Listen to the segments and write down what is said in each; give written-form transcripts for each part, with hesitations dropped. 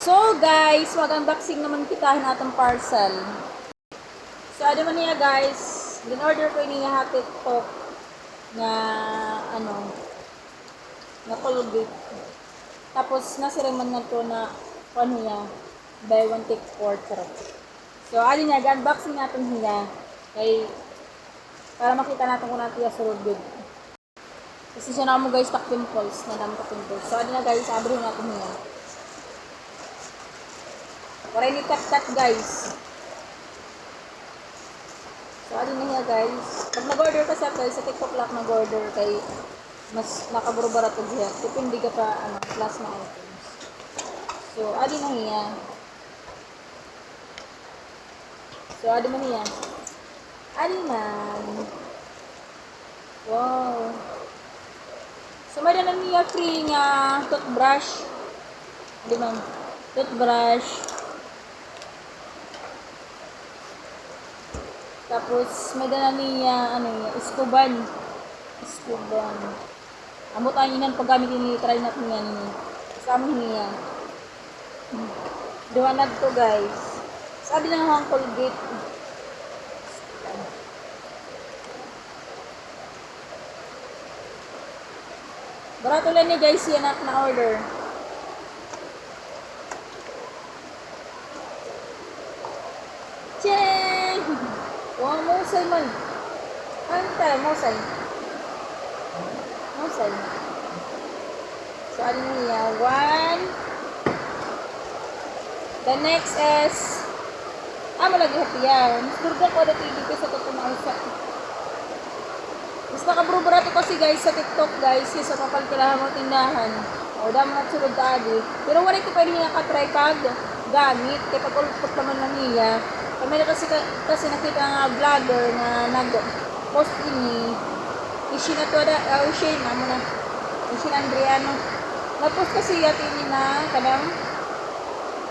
So guys, mag-unboxing naman kita natong parcel. So ano man niya guys, in-order ko niya TikTok na na Colgate. Tapos nasireman na to na niya, buy one take 4 charot. So ali niya, unboxing natin niya kay para makita natin kung natin yung sulod good. Kasi siya na mo guys, tak pimples, na dami tak pimples. So ali na guys, abrihin natin niya. Para ini cut guys. So, alin na niya guys. Pag nag-order ka sa TikTok lang nag-order kay mas nakaburubara to diya. Depende ka pa class na items. So, alin na niya. So, alin na niya. Alin man. Wow. So, may na niya free nga toothbrush. Di man. Toothbrush. Tapos, may dala niya, iskuban. Iskuban. Amot ang inan paggamit ni try natin yan. Kasama niya. Duwanag to guys. Sabi lang ang Colgate. Barato lang ni guys yan na order. Cheng! Wow, musay man. Ano tayo? Musay. Musay. So, ano niya? 1. The next is malagi happy yan. Mas durga ko na tigil ko sa tutumausa. Mas nakabrubarato kasi guys sa TikTok guys. Sa kapalkilahan mo tindahan. O, dami na sulod taadi. Pero wala ko pa rin niya katry pag gamit. Kaya pag ulpot naman na niya. Kami kasi nakita nga vlogger na nag-post ini. Ishi na to da, Ishi na mo na. Ishi Andriano. Nag-post kasi yatin ni na kanang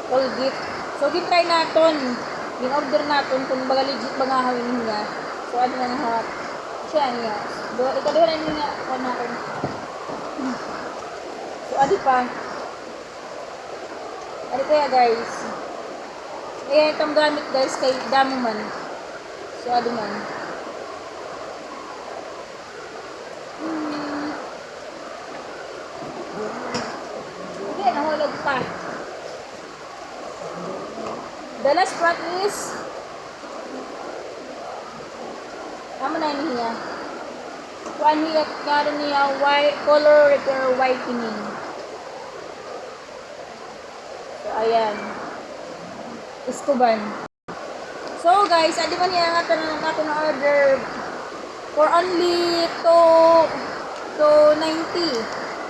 Colgate. So, gitry natin. Gin-order natin kung baga legit ba nga hawin niya. So, ano na nga. Siya niya. Ikaduha na niya ako natin. So, adi pa. Adi kaya guys. Eh, itong gamit guys, kay damo man. So, ado man. Hindi, nahulog pa. The last part is ano na yun niya? Kuan niya, karon niya, white, color repair whitening. So, ayan. Iskuban. So guys, adi man niya nga tanan nato na order for only 290.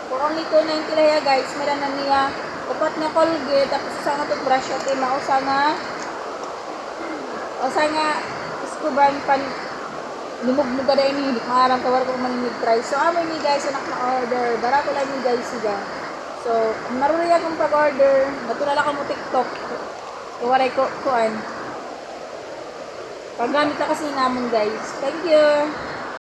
For only 290 lang ya guys. Meron na niya upat na Colgate tapos sa nga toothbrush at mausa nga iskuban pan lumog-mug kada ini hindi maarang tawar ko man ni try. So amo ni guys anak na order. Barato lang ni guys siya. So, marunong akong pag-order. Matulala ka mo TikTok. Iwaray ko, kuan. Paggamit na kasi namin guys. Thank you!